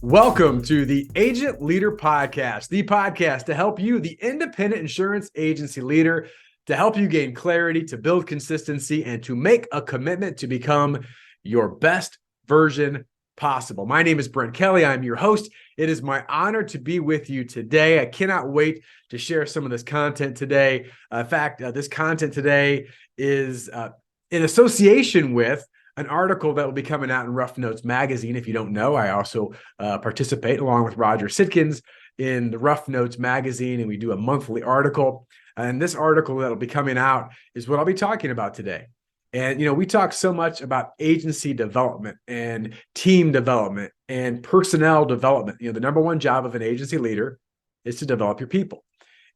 Welcome to the Agent Leader Podcast, the podcast to help you, the independent insurance agency leader, to help you gain clarity, to build consistency, and to make a commitment to become your best version possible. My name is Brent Kelly. I'm your host. It is my honor to be with you today. I cannot wait to share some of this content today. In fact, this content today is in association with an article that will be coming out in Rough Notes magazine. If you don't know, I also participate along with Roger Sitkins in the Rough Notes magazine, and we do a monthly article. And this article that will be coming out is what I'll be talking about today. And, we talk so much about agency development and team development and personnel development. The number one job of an agency leader is to develop your people.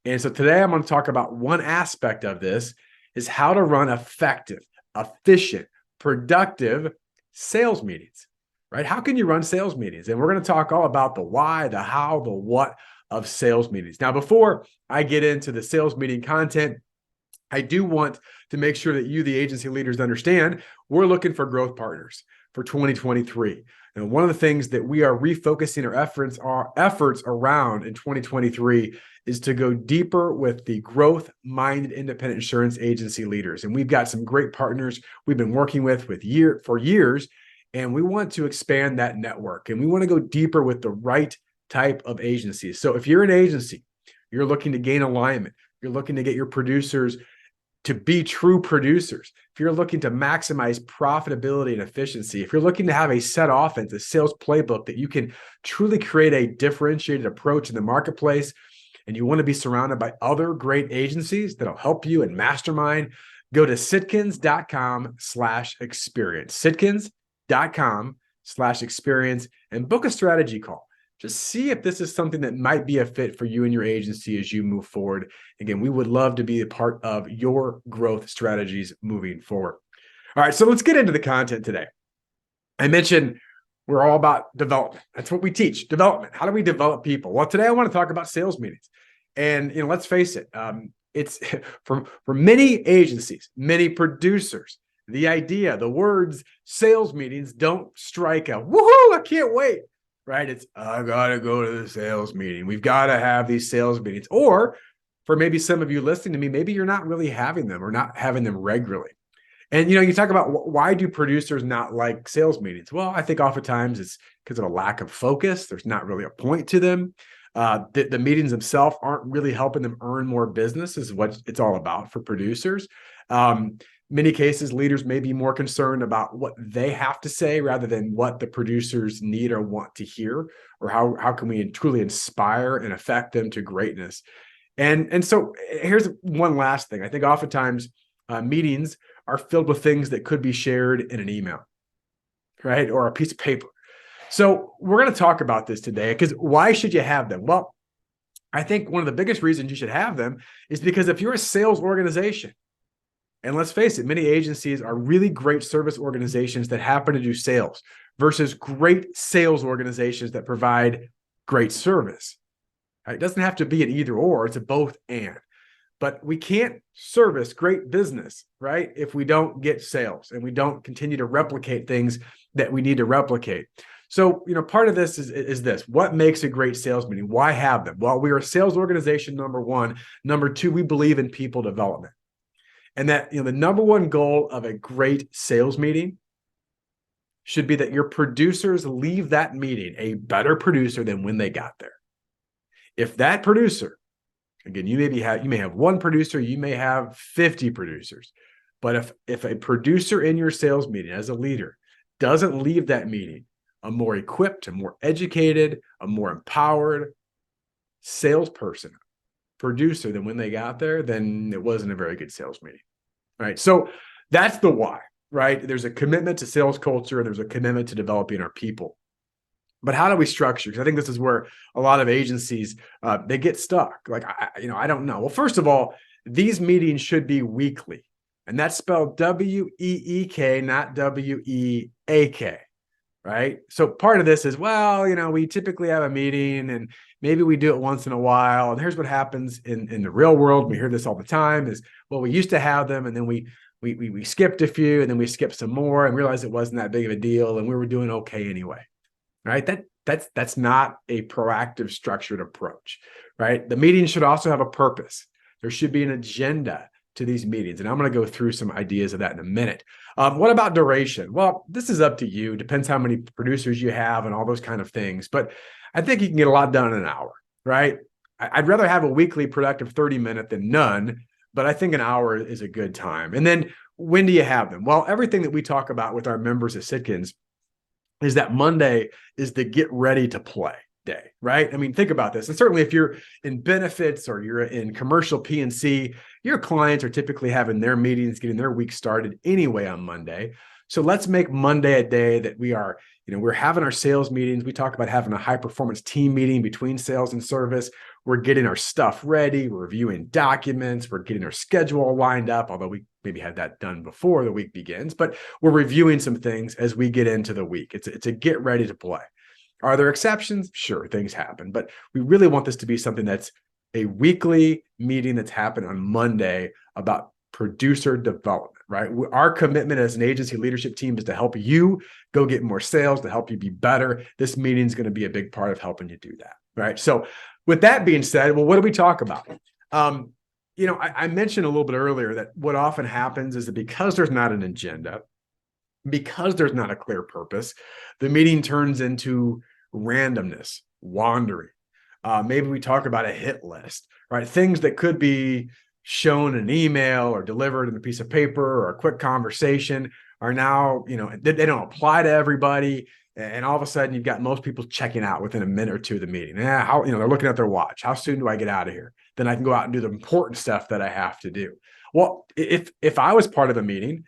And so today I'm going to talk about one aspect of this is how to run effective, efficient, productive sales meetings, right? How can you run sales meetings? And we're going to talk all about the why, the how, the what of sales meetings. Now, before I get into the sales meeting content, I do want to make sure that you, the agency leaders, understand we're looking for growth partners for 2023. And one of the things that we are refocusing our efforts around in 2023 is to go deeper with the growth-minded independent insurance agency leaders. And we've got some great partners we've been working with for years, and we want to expand that network. And we want to go deeper with the right type of agencies. So if you're an agency, you're looking to gain alignment, you're looking to get your producers to be true producers, if you're looking to maximize profitability and efficiency, if you're looking to have a set offense, a sales playbook that you can truly create a differentiated approach in the marketplace, and you want to be surrounded by other great agencies that'll help you and mastermind, go to sitkins.com/experience, sitkins.com/experience, and book a strategy call. Just see if this is something that might be a fit for you and your agency as you move forward. Again, we would love to be a part of your growth strategies moving forward. All right, so let's get into the content today. I mentioned we're all about development. That's what we teach, development. How do we develop people? Well, today I want to talk about sales meetings. And let's face it, it's for many agencies, many producers, the words sales meetings don't strike a woohoo, I can't wait. Right? It's, I got to go to the sales meeting. We've got to have these sales meetings. Or for maybe some of you listening to me, maybe you're not really having them or not having them regularly. And, you talk about why do producers not like sales meetings? Well, I think oftentimes it's because of a lack of focus. There's not really a point to them. The meetings themselves aren't really helping them earn more business is what it's all about for producers. Many cases, leaders may be more concerned about what they have to say rather than what the producers need or want to hear, or how can we truly inspire and affect them to greatness. And so here's one last thing. I think oftentimes meetings are filled with things that could be shared in an email, right? Or a piece of paper. So we're going to talk about this today because why should you have them? Well, I think one of the biggest reasons you should have them is because if you're a sales organization, and let's face it, many agencies are really great service organizations that happen to do sales versus great sales organizations that provide great service. Right? It doesn't have to be an either or, it's a both and. But we can't service great business, right, if we don't get sales and we don't continue to replicate things that we need to replicate. So, part of this is this. What makes a great sales meeting? Why have them? Well, we are a sales organization, number one. Number two, we believe in people development. And that, the number one goal of a great sales meeting should be that your producers leave that meeting a better producer than when they got there. If that producer, again, you may have one producer, you may have 50 producers, but if a producer in your sales meeting as a leader doesn't leave that meeting a more equipped, a more educated, a more empowered salesperson, producer than when they got there, then it wasn't a very good sales meeting, right? So that's the why, right? There's a commitment to sales culture and there's a commitment to developing our people. But how do we structure? Because I think this is where a lot of agencies, they get stuck. Like, I don't know. Well, first of all, these meetings should be weekly, and that's spelled W-E-E-K, not W-E-A-K. Right. So part of this is, we typically have a meeting and maybe we do it once in a while. And here's what happens in the real world. We hear this all the time is, well, we used to have them and then we skipped a few and then we skipped some more and realized it wasn't that big of a deal and we were doing okay anyway. Right. That's not a proactive, structured approach, right? The meeting should also have a purpose. There should be an agenda to these meetings. And I'm going to go through some ideas of that in a minute. What about duration? Well, this is up to you. Depends how many producers you have and all those kind of things. But I think you can get a lot done in an hour, right? I'd rather have a weekly productive 30-minute than none, but I think an hour is a good time. And then when do you have them? Well, everything that we talk about with our members at Sitkins is that Monday is the get ready to play day, right? I mean, think about this. And certainly if you're in benefits or you're in commercial P&C, your clients are typically having their meetings, getting their week started anyway on Monday. So let's make Monday a day that we are, we're having our sales meetings. We talk about having a high performance team meeting between sales and service. We're getting our stuff ready. We're reviewing documents. We're getting our schedule lined up, although we maybe had that done before the week begins, but we're reviewing some things as we get into the week. It's a get ready to play. Are there exceptions? Sure, things happen, but we really want this to be something that's a weekly meeting that's happening on Monday about producer development, right? Our commitment as an agency leadership team is to help you go get more sales, to help you be better. This meeting is going to be a big part of helping you do that, right? So with that being said, well, what do we talk about? I mentioned a little bit earlier that what often happens is that because there's not an agenda, because there's not a clear purpose, the meeting turns into randomness, wandering. Maybe we talk about a hit list, right? Things that could be shown in an email or delivered in a piece of paper or a quick conversation are now, they don't apply to everybody. And all of a sudden you've got most people checking out within a minute or two of the meeting. They're looking at their watch. How soon do I get out of here? Then I can go out and do the important stuff that I have to do. Well, if I was part of a meeting,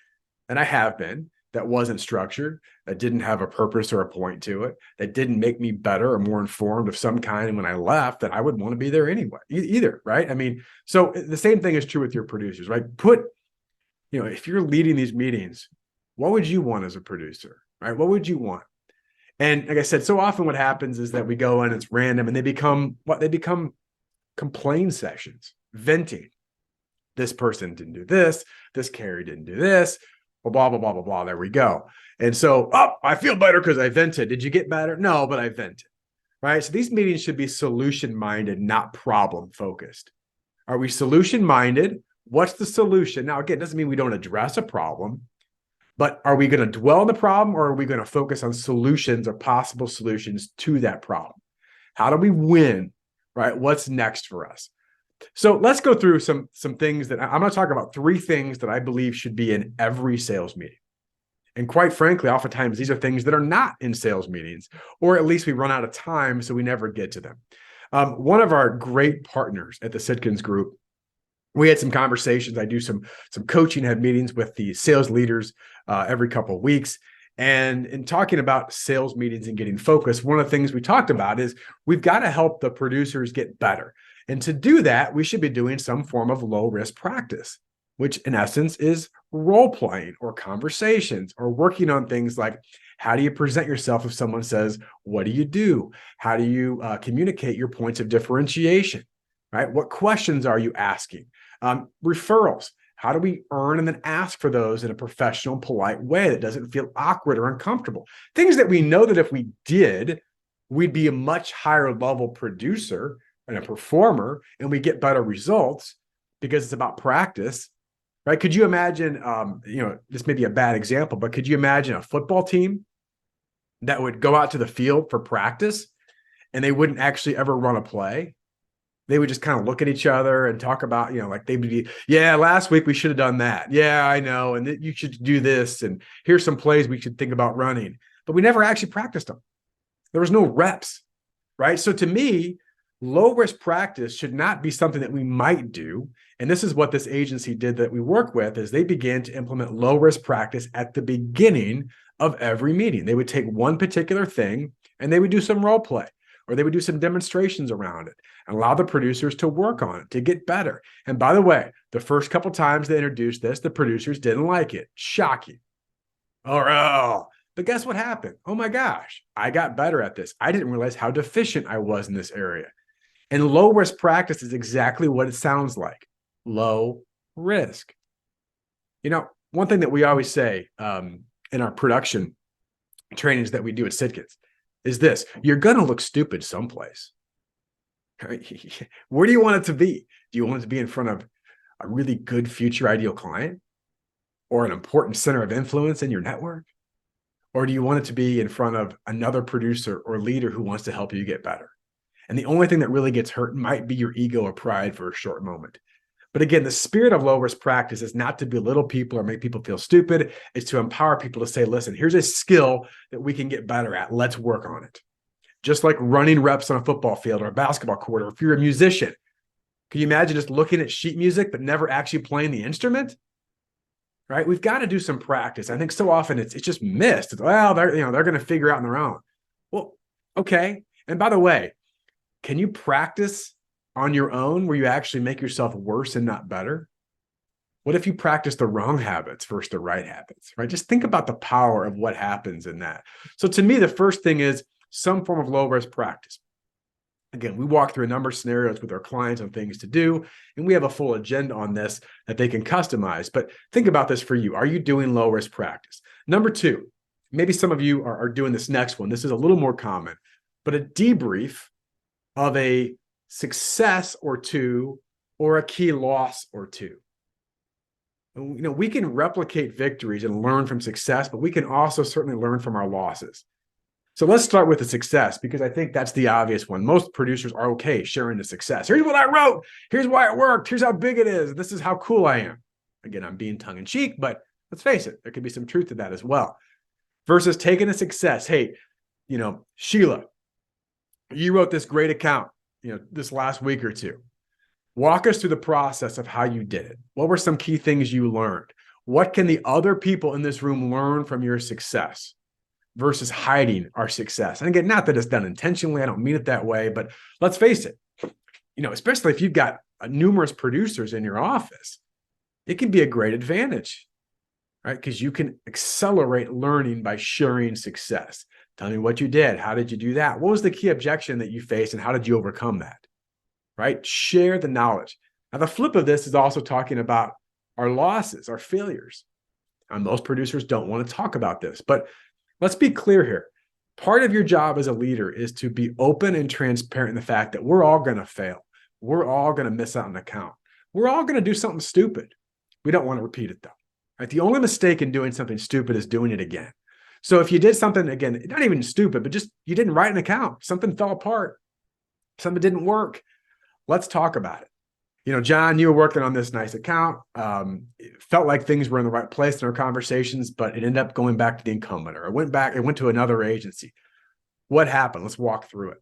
and I have been, that wasn't structured, that didn't have a purpose or a point to it, that didn't make me better or more informed of some kind when I left, that I would want to be there anyway, either, right? I mean, so the same thing is true with your producers, right? If you're leading these meetings, what would you want as a producer, right? What would you want? And like I said, so often what happens is that we go in, it's random, and they become complaint sessions, venting. This person didn't do this carrier didn't do this, blah, blah, blah, blah, blah. There we go. And so, I feel better because I vented. Did you get better? No, but I vented, right? So these meetings should be solution-minded, not problem-focused. Are we solution-minded? What's the solution? Now, again, it doesn't mean we don't address a problem, but are we going to dwell on the problem, or are we going to focus on solutions or possible solutions to that problem? How do we win, right? What's next for us? So let's go through some things that I'm going to talk about. 3 things that I believe should be in every sales meeting. And quite frankly, oftentimes these are things that are not in sales meetings, or at least we run out of time, so we never get to them. One of our great partners at the Sitkins Group, we had some conversations. I do some coaching, have meetings with the sales leaders every couple of weeks. And in talking about sales meetings and getting focused, one of the things we talked about is we've got to help the producers get better. And to do that, we should be doing some form of low risk practice, which in essence is role playing or conversations or working on things like, how do you present yourself if someone says, what do you do? How do you communicate your points of differentiation, right? What questions are you asking? Referrals. How do we earn and then ask for those in a professional, polite way that doesn't feel awkward or uncomfortable? Things that we know that if we did, we'd be a much higher level producer and a performer, and we get better results because it's about practice, right? Could you imagine, this may be a bad example, but could you imagine a football team that would go out to the field for practice and they wouldn't actually ever run a play? They would just kind of look at each other and talk about, like they'd be, yeah, last week we should have done that. Yeah, I know. And you should do this. And here's some plays we should think about running. But we never actually practiced them. There was no reps, right? So to me, low risk practice should not be something that we might do. And this is what this agency did that we work with, is they began to implement low risk practice at the beginning of every meeting. They would take one particular thing and they would do some role play, or they would do some demonstrations around it and allow the producers to work on it to get better. And by the way, the first couple times they introduced this, the producers didn't like it. Shocking. Oh, but guess what happened? Oh my gosh, I got better at this. I didn't realize how deficient I was in this area. And low risk practice is exactly what it sounds like. Low risk. One thing that we always say in our production trainings that we do at Sitkins, is this: you're going to look stupid someplace. Right? Where do you want it to be? Do you want it to be in front of a really good future ideal client or an important center of influence in your network? Or do you want it to be in front of another producer or leader who wants to help you get better? And the only thing that really gets hurt might be your ego or pride for a short moment. But again, the spirit of low risk practice is not to belittle people or make people feel stupid. It's to empower people to say, listen, here's a skill that we can get better at. Let's work on it. Just like running reps on a football field or a basketball court, or if you're a musician, can you imagine just looking at sheet music but never actually playing the instrument? Right? We've got to do some practice. I think so often it's just missed. It's, well, they're going to figure out on their own. Well, okay. And by the way, can you practice on your own where you actually make yourself worse and not better? What if you practice the wrong habits versus the right habits, right? Just think about the power of what happens in that. So to me, the first thing is some form of low risk practice. Again, we walk through a number of scenarios with our clients on things to do, and we have a full agenda on this that they can customize. But think about this for you. Are you doing low risk practice? Number two, maybe some of you are doing this next one. This is a little more common, but a debrief of a success or two or a key loss or two. We can replicate victories and learn from success, but we can also certainly learn from our losses. So let's start with the success, because I think that's the obvious one. Most producers are okay sharing the success. Here's what I wrote. Here's why it worked. Here's how big it is. This is how cool I am. Again, I'm being tongue in cheek, but let's face it, there could be some truth to that as well. Versus taking a success. Hey, Sheila, you wrote this great account, this last week or two. Walk us through the process of how you did it. What were some key things you learned? What can the other people in this room learn from your success? Versus hiding our success. And again, not that it's done intentionally. I don't mean it that way, but let's face it, especially if you've got numerous producers in your office, it can be a great advantage, right? Because you can accelerate learning by sharing success. Tell me what you did. How did you do that? What was the key objection that you faced and how did you overcome that, right? Share the knowledge. Now, the flip of this is also talking about our losses, our failures. And most producers don't want to talk about this, but let's be clear here. Part of your job as a leader is to be open and transparent in the fact that we're all going to fail. We're all going to miss out on an account. We're all going to do something stupid. We don't want to repeat it though. Right? The only mistake in doing something stupid is doing it again. So if you did something, again, not even stupid, but just you didn't write an account, something fell apart, something didn't work, let's talk about it. John, you were working on this nice account. It felt like things were in the right place in our conversations, but it ended up going back to the incumbent, or it went to another agency. What happened? Let's walk through it.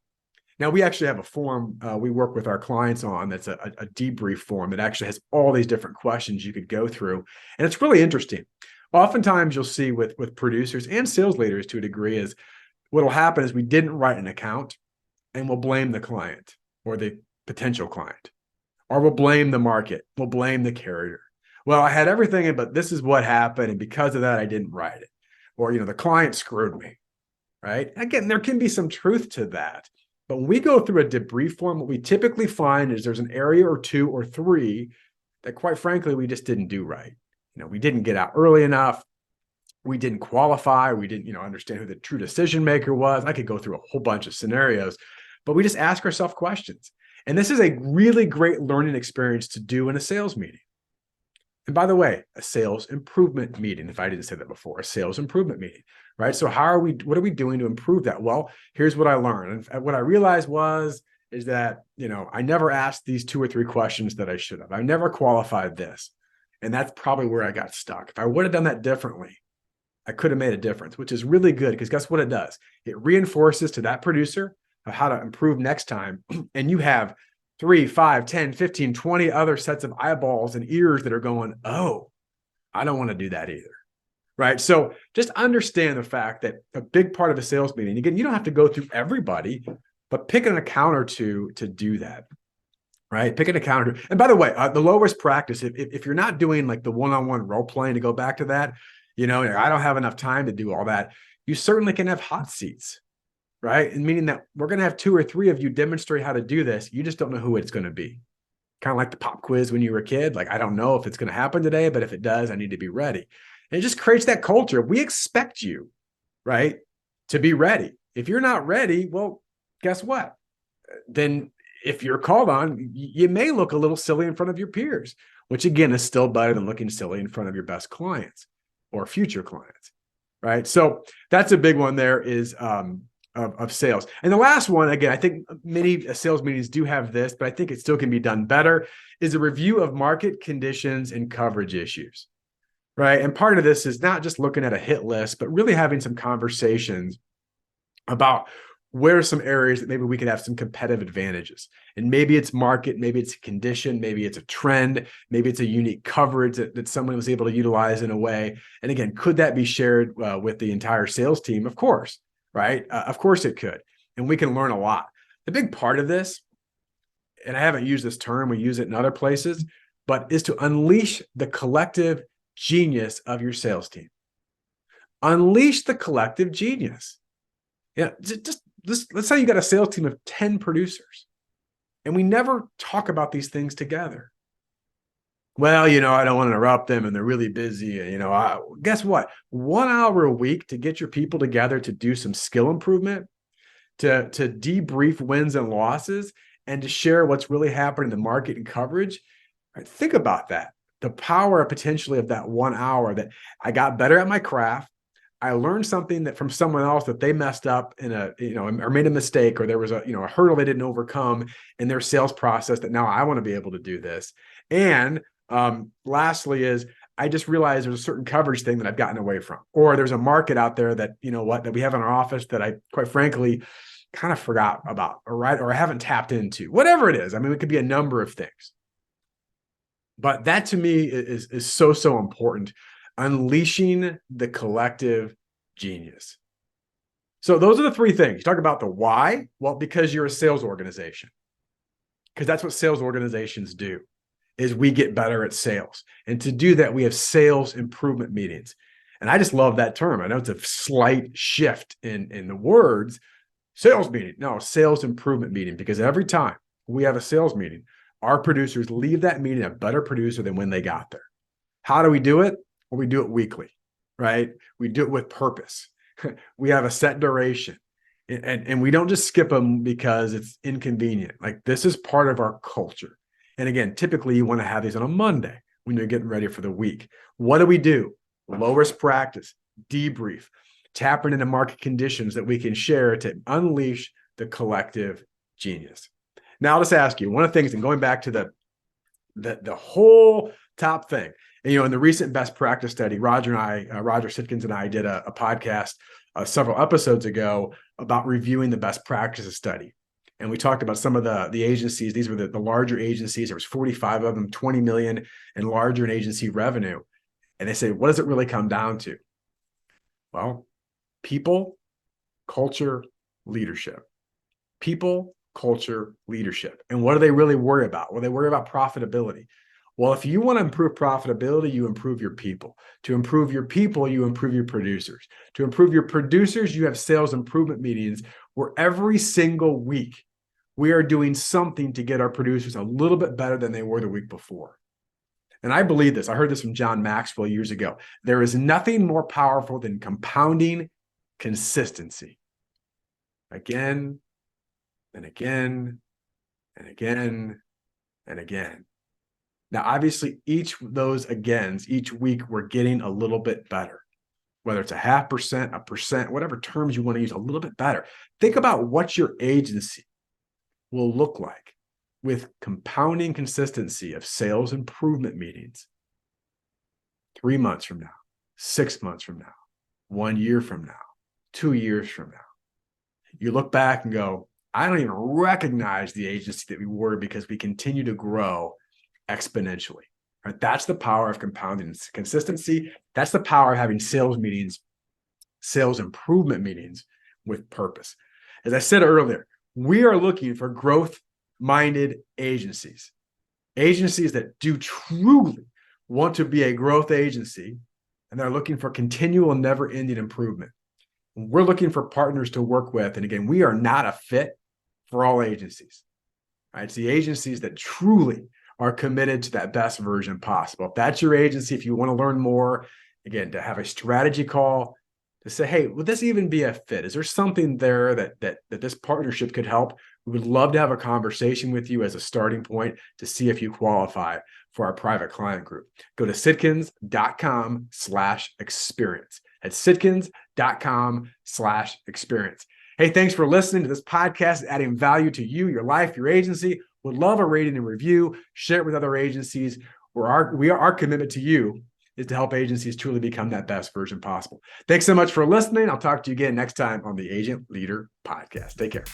Now, we actually have a form we work with our clients on that's a debrief form that actually has all these different questions you could go through. And it's really interesting. Oftentimes you'll see with producers and sales leaders to a degree is what'll happen is we didn't write an account and we'll blame the client or the potential client. Or we'll blame the market. We'll blame the carrier. Well, I had everything, but this is what happened. And because of that, I didn't write it. Or, the client screwed me, right? Again, there can be some truth to that. But when we go through a debrief form, what we typically find is there's an area or two or three that, quite frankly, we just didn't do right. We didn't get out early enough. We didn't qualify. We didn't, understand who the true decision maker was. I could go through a whole bunch of scenarios, but we just ask ourselves questions. And this is a really great learning experience to do in a sales meeting. And by the way, a sales improvement meeting, if I didn't say that before, a sales improvement meeting, right? So what are we doing to improve that? Well, here's what I learned. And what I realized is that, I never asked these 2 or 3 questions that I should have. I never qualified this. And that's probably where I got stuck. If I would have done that differently, I could have made a difference, which is really good because guess what it does? It reinforces to that producer of how to improve next time. And you have 3, 5, 10, 15, 20 other sets of eyeballs and ears that are going, oh, I don't want to do that either. Right. So just understand the fact that a big part of a sales meeting, again, you don't have to go through everybody, but pick an account or two to do that. Right. Pick an account or two. And by the way, the low risk practice, if you're not doing like the one-on-one role playing, to go back to that, I don't have enough time to do all that. You certainly can have hot seats. Right. And meaning that we're going to have 2 or 3 of you demonstrate how to do this. You just don't know who it's going to be. Kind of like the pop quiz when you were a kid. Like, I don't know if it's going to happen today, but if it does, I need to be ready. And it just creates that culture. We expect you, right, to be ready. If you're not ready, well, guess what? Then if you're called on, you may look a little silly in front of your peers, which again is still better than looking silly in front of your best clients or future clients, right? So that's a big one there is of sales. And the last one, again, I think many sales meetings do have this, but I think it still can be done better, is a review of market conditions and coverage issues, right? And part of this is not just looking at a hit list, but really having some conversations about where are some areas that maybe we could have some competitive advantages. And maybe it's market, maybe it's a condition, maybe it's a trend, maybe it's a unique coverage that someone was able to utilize in a way. And again, could that be shared with the entire sales team? Of course, right? Of course it could. And we can learn a lot. The big part of this, and I haven't used this term, we use it in other places, but is to unleash the collective genius of your sales team. Unleash the collective genius. Yeah, just let's say you got a sales team of 10 producers and we never talk about these things together. Well, I don't want to interrupt them and they're really busy. Guess what? 1 hour a week to get your people together to do some skill improvement, to debrief wins and losses, and to share what's really happening in the market and coverage. Right? Think about that. The power potentially of that 1 hour that I got better at my craft. I learned something that from someone else that they messed up in or made a mistake, or there was a hurdle they didn't overcome in their sales process that now I want to be able to do this. And lastly is I just realized there's a certain coverage thing that I've gotten away from, or there's a market out there that, that we have in our office that I quite frankly kind of forgot about, or I haven't tapped into, whatever it is. I mean, it could be a number of things, but that to me is so important. Unleashing the collective genius. So those are the three things. You talk about the why. Well, because you're a sales organization. Because that's what sales organizations do, is we get better at sales. And to do that, we have sales improvement meetings. And I just love that term. I know it's a slight shift in the words, sales meeting. No, sales improvement meeting. Because every time we have a sales meeting, our producers leave that meeting a better producer than when they got there. How do we do it? Well, we do it weekly, right? We do it with purpose. We have a set duration, and we don't just skip them because it's inconvenient. Like, this is part of our culture. And again, typically you want to have these on a Monday when you're getting ready for the week. What do? Low risk practice, debrief, tapping into market conditions that we can share to unleash the collective genius. Now, I'll just ask you one of the things, and going back to the whole top thing. And, in the recent best practice study, Roger Sitkins and I did a podcast several episodes ago about reviewing the best practices study. And we talked about some of the agencies. These were the larger agencies. There was 45 of them, 20 million and larger in agency revenue. And they say, what does it really come down to? Well, people, culture, leadership. People, culture, leadership. And what do they really worry about? Well, they worry about profitability. Well, if you want to improve profitability, you improve your people. To improve your people, you improve your producers. To improve your producers, you have sales improvement meetings where every single week we are doing something to get our producers a little bit better than they were the week before. And I believe this. I heard this from John Maxwell years ago. There is nothing more powerful than compounding consistency. Again and again and again and again. Now, obviously, each of those agains, each week, we're getting a little bit better, whether it's 0.5%, 1%, whatever terms you want to use, a little bit better. Think about what your agency will look like with compounding consistency of sales improvement meetings 3 months from now, 6 months from now, 1 year from now, 2 years from now. You look back and go, I don't even recognize the agency that we were because we continue to grow exponentially. Right? That's the power of compounding consistency. That's the power of having sales meetings, sales improvement meetings with purpose. As I said earlier, we are looking for growth-minded agencies that do truly want to be a growth agency, and they're looking for continual, never-ending improvement. We're looking for partners to work with. And again, we are not a fit for all agencies. Right? It's the agencies that truly are committed to that best version possible. If that's your agency, if you want to learn more, again, to have a strategy call, to say, hey, would this even be a fit? Is there something there that this partnership could help? We would love to have a conversation with you as a starting point to see if you qualify for our private client group. Go to sitkins.com/experience. That's sitkins.com/experience. Hey, thanks for listening to this podcast, adding value to you, your life, your agency. Would love a rating and review. Share it with other agencies. Our commitment to you is to help agencies truly become that best version possible. Thanks so much for listening. I'll talk to you again next time on the Agent Leader Podcast. Take care.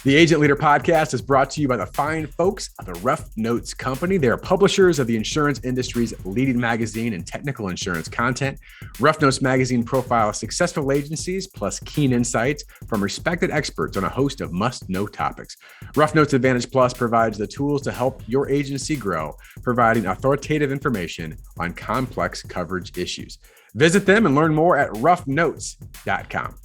The Agent Leader Podcast is brought to you by the fine folks of the Rough Notes Company. They are publishers of the insurance industry's leading magazine and technical insurance content. Rough Notes magazine profiles successful agencies plus keen insights from respected experts on a host of must-know topics. Rough Notes Advantage Plus provides the tools to help your agency grow, providing authoritative information on complex coverage issues. Visit them and learn more at roughnotes.com.